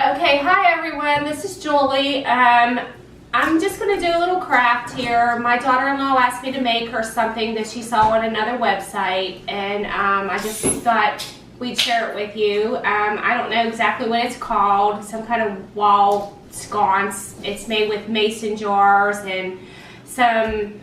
Okay, hi everyone, this is Julie. I'm just going to do a little craft here. My daughter-in-law asked me to make her something that she saw on another website, and I just thought we'd share it with you. I don't know exactly what it's called, some kind of wall sconce. It's made with mason jars and some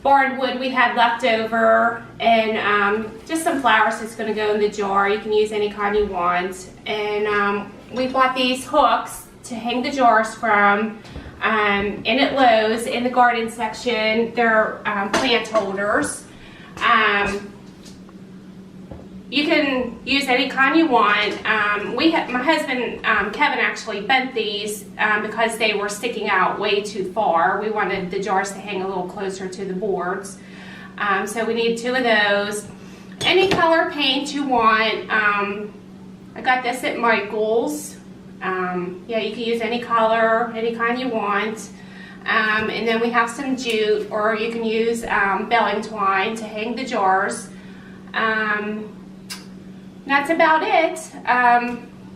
barn wood we had left over, and just some flowers that's going to go in the jar. You can use any kind you want. And we bought these hooks to hang the jars from in at Lowe's in the garden section. They're plant holders. You can use any kind you want. My husband Kevin actually bent these because they were sticking out way too far. We wanted the jars to hang a little closer to the boards. So we need 2 of those. Any color paint you want. I got this at Michael's. Yeah, you can use any color, any kind you want. And then we have some jute, or you can use belling twine to hang the jars. That's about it.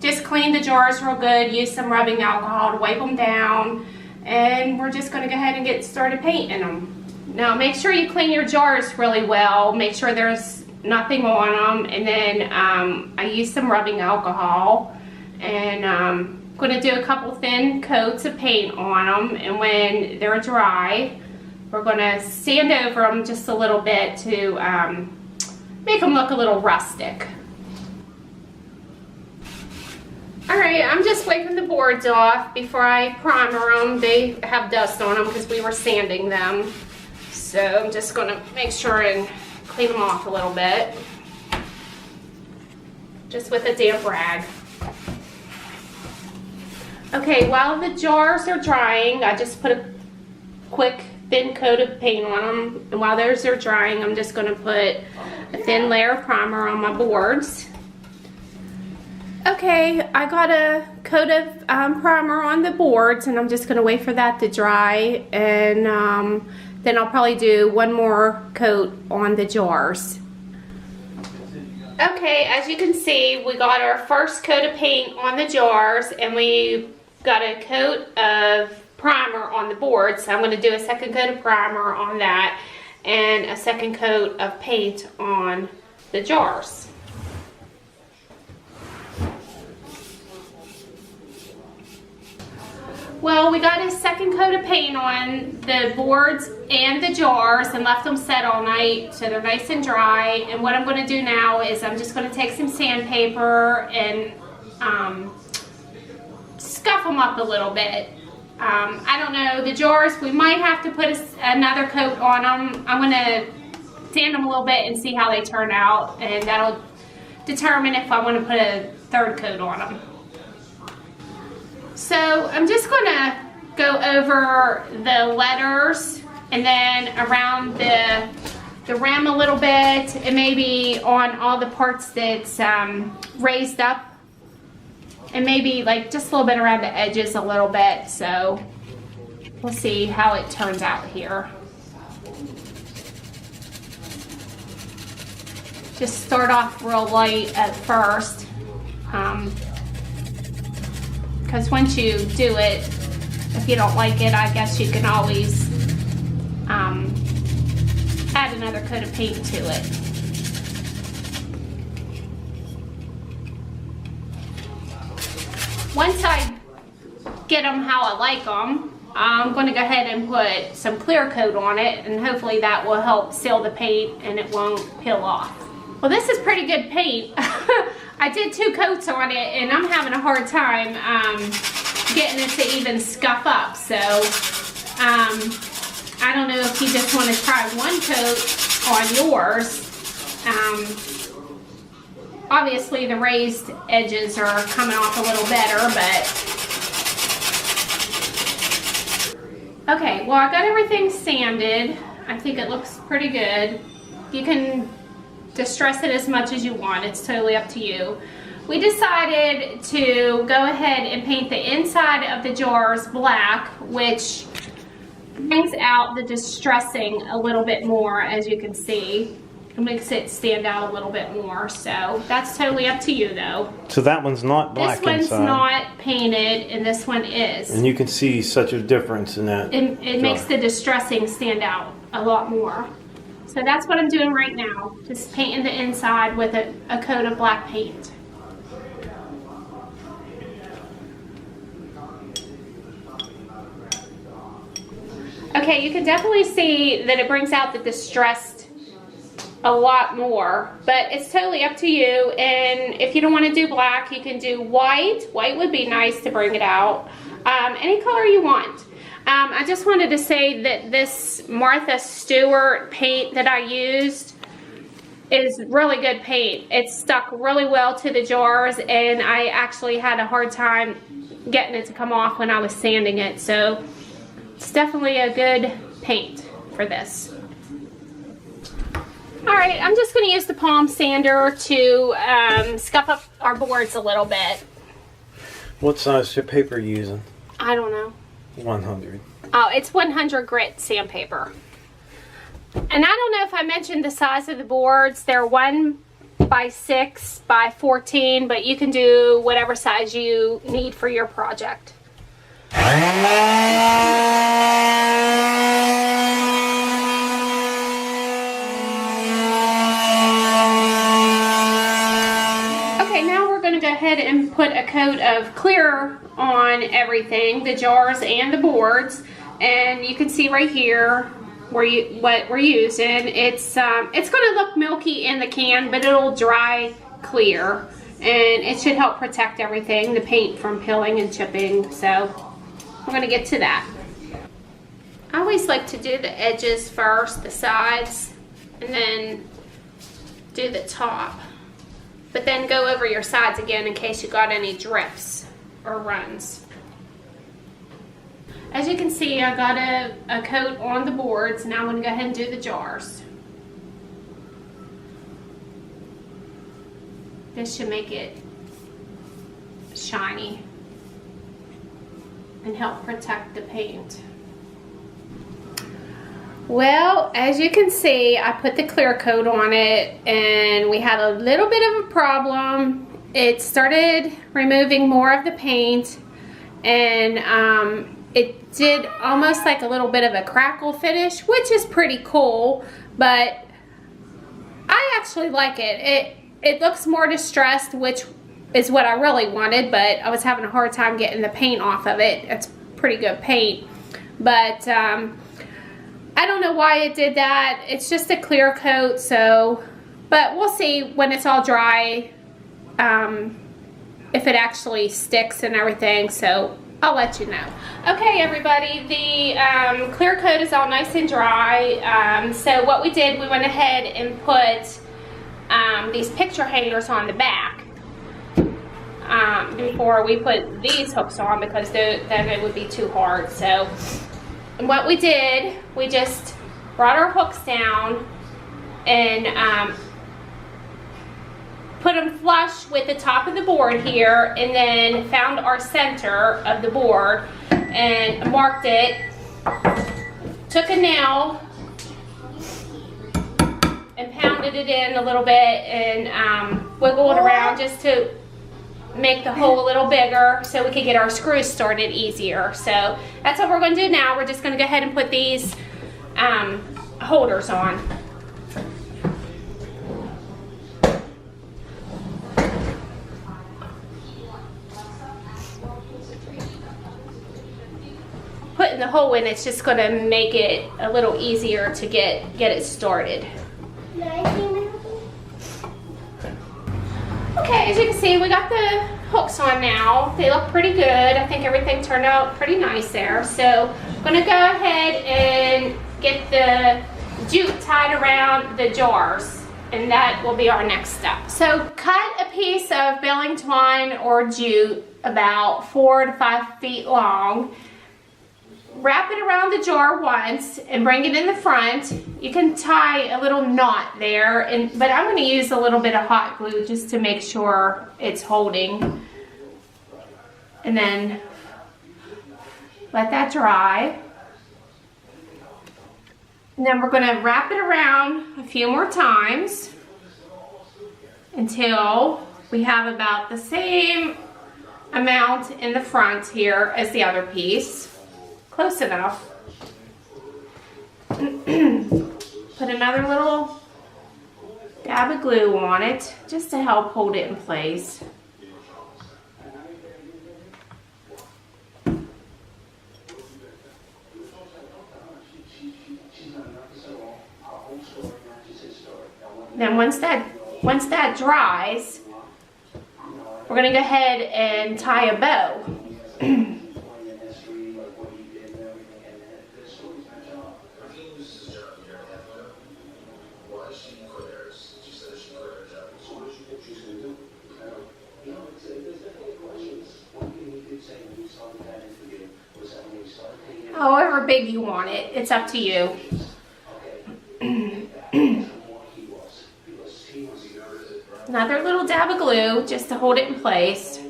Just clean the jars real good, use some rubbing alcohol to wipe them down, and we're just going to go ahead and get started painting them. Now make sure you clean your jars really well, make sure there's nothing on them, and then I use some rubbing alcohol, and I'm going to do a couple thin coats of paint on them, and when they're dry we're going to sand over them just a little bit to make them look a little rustic. Alright, I'm just wiping the boards off before I primer them. They have dust on them because we were sanding them. So I'm just going to make sure and clean them off a little bit. Just with a damp rag. Okay, while the jars are drying, I just put a quick thin coat of paint on them. And while those are drying, I'm just going to put a thin layer of primer on my boards. Okay, I got a coat of primer on the boards, and I'm just going to wait for that to dry, and then I'll probably do one more coat on the jars. Okay, as you can see, we got our first coat of paint on the jars, and we got a coat of primer on the board, so I'm going to do a second coat of primer on that, and a second coat of paint on the jars. Well, we got a second coat of paint on the boards and the jars and left them set all night so they're nice and dry. And what I'm going to do now is I'm just going to take some sandpaper and scuff them up a little bit. I don't know, the jars, we might have to put another coat on them. I'm going to sand them a little bit and see how they turn out, and that'll determine if I want to put a third coat on them. So I'm just going to go over the letters and then around the rim a little bit, and maybe on all the parts that's raised up, and maybe like just a little bit around the edges a little bit. So we'll see how it turns out here. Just start off real light at first. Because once you do it, if you don't like it, I guess you can always add another coat of paint to it. Once I get them how I like them, I'm going to go ahead and put some clear coat on it, and hopefully that will help seal the paint and it won't peel off. Well, this is pretty good paint. I did 2 coats on it, and I'm having a hard time getting it to even scuff up. So I don't know if you just want to try 1 coat on yours. Obviously the raised edges are coming off a little better, but okay, well, I got everything sanded. I think it looks pretty good. You can distress it as much as you want, it's totally up to you. We decided to go ahead and paint the inside of the jars black, which brings out the distressing a little bit more, as you can see. It makes it stand out a little bit more. So that's totally up to you though. So that one's not black inside. This one's not painted and this one is. And you can see such a difference in that. It makes the distressing stand out a lot more. So that's what I'm doing right now. Just painting the inside with a coat of black paint. Okay, you can definitely see that it brings out the distressed a lot more, but it's totally up to you. And if you don't want to do black, you can do white. White would be nice to bring it out. Any color you want. I just wanted to say that this Martha Stewart paint that I used is really good paint. It stuck really well to the jars, and I actually had a hard time getting it to come off when I was sanding it. So it's definitely a good paint for this. Alright, I'm just going to use the palm sander to scuff up our boards a little bit. What size paper are you using? I don't know. 100. Oh, it's 100 grit sandpaper. And I don't know if I mentioned the size of the boards. They're 1 by 6 by 14, but you can do whatever size you need for your project. Okay, now we're going to go ahead and put a coat of clear on everything, the jars and the boards. And you can see right here what we're using. It's going to look milky in the can, but it'll dry clear, and it should help protect everything, the paint from peeling and chipping. So we're going to get to that. I always like to do the edges first, the sides, and then do the top, but then go over your sides again in case you got any drips or runs. As you can see, I got a coat on the boards. Now I'm going to go ahead and do the jars. This should make it shiny and help protect the paint. Well, as you can see, I put the clear coat on it, and we had a little bit of a problem. It started removing more of the paint, and it did almost like a little bit of a crackle finish, which is pretty cool, but I actually like it. It looks more distressed, which is what I really wanted, but I was having a hard time getting the paint off of it. It's pretty good paint, but I don't know why it did that. It's just a clear coat, so, but we'll see when it's all dry if it actually sticks and everything, so I'll let you know. Okay, everybody, the clear coat is all nice and dry. So what we did, we went ahead and put these picture hangers on the back before we put these hooks on, because then it would be too hard. So what we did, we just brought our hooks down and put them flush with the top of the board here, and then found our center of the board and marked it, took a nail and pounded it in a little bit, and wiggled it around just to make the hole a little bigger so we could get our screws started easier. So that's what we're going to do now. We're just going to go ahead and put these holders on. Putting the hole in, it's just going to make it a little easier to get it started. Okay, as you can see, we got the hooks on now. They look pretty good. I think everything turned out pretty nice there. So I'm going to go ahead and get the jute tied around the jars, and that will be our next step. So cut a piece of baling twine or jute about 4 to 5 feet long. Wrap it around the jar once and bring it in the front. You can tie a little knot there, but I'm going to use a little bit of hot glue just to make sure it's holding. And then let that dry. And then we're going to wrap it around a few more times until we have about the same amount in the front here as the other piece. Close enough. Put another little dab of glue on it just to help hold it in place. Then once that dries, we're going to go ahead and tie a bow. However big you want it, it's up to you. Another little dab of glue just to hold it in place.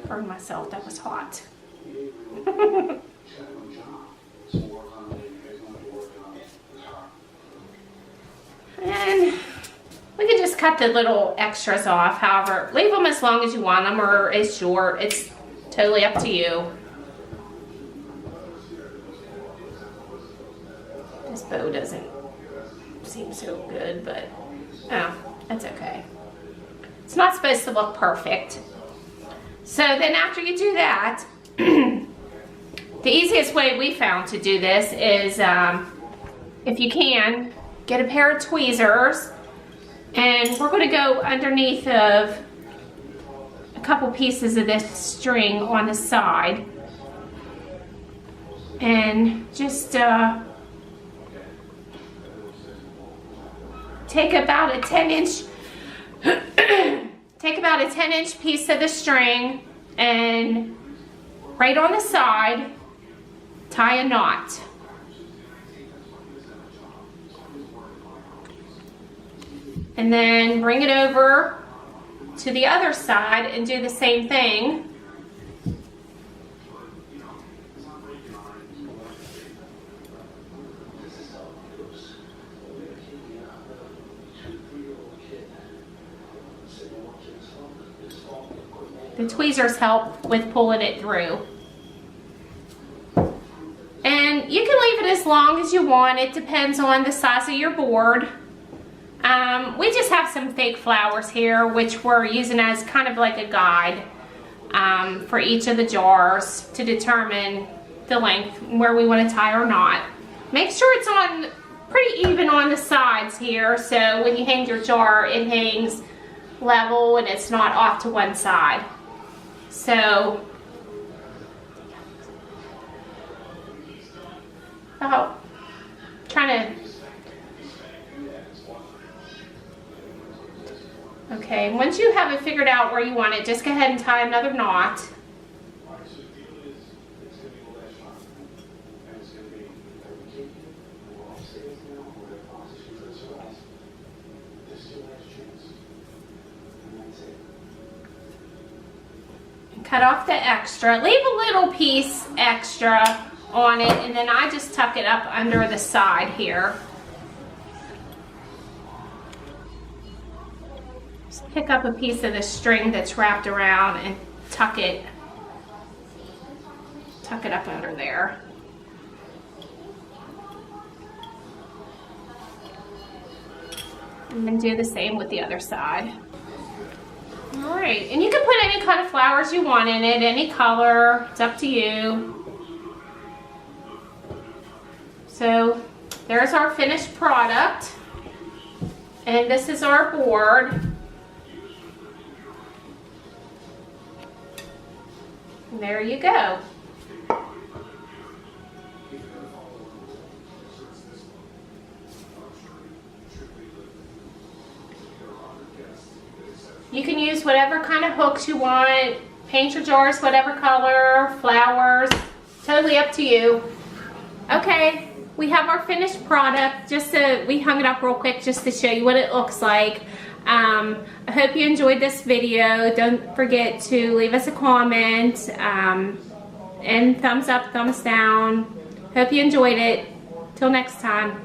Burned myself, that was hot. And we can just cut the little extras off. However, leave them as long as you want them or as short. It's totally up to you. This bow doesn't seem so good, but oh, that's okay. It's not supposed to look perfect. So then after you do that, the easiest way we found to do this is, if you can, get a pair of tweezers, and we're going to go underneath of a couple pieces of this string on the side, and just take about a 10-inch take about a 10-inch piece of the string, and right on the side tie a knot. And then bring it over to the other side and do the same thing. The tweezers help with pulling it through. And you can leave it as long as you want. It depends on the size of your board. We just have some fake flowers here, which we're using as kind of like a guide for each of the jars to determine the length, where we want to tie or not. Make sure it's on pretty even on the sides here, so when you hang your jar, it hangs level and it's not off to one side. So, trying to. Okay, once you have it figured out where you want it, just go ahead and tie another knot. And cut off the extra. Leave a little piece extra on it, and then I just tuck it up under the side here. Pick up a piece of the string that's wrapped around and tuck it up under there. And then do the same with the other side. All right, and you can put any kind of flowers you want in it, any color, it's up to you. So there's our finished product, and this is our board. And there you go. You can use whatever kind of hooks you want, paint your jars whatever color, flowers, totally up to you. Okay, we have our finished product. We hung it up real quick just to show you what it looks like. I hope you enjoyed this video. Don't forget to leave us a comment and thumbs up, thumbs down. Hope you enjoyed it. Till next time.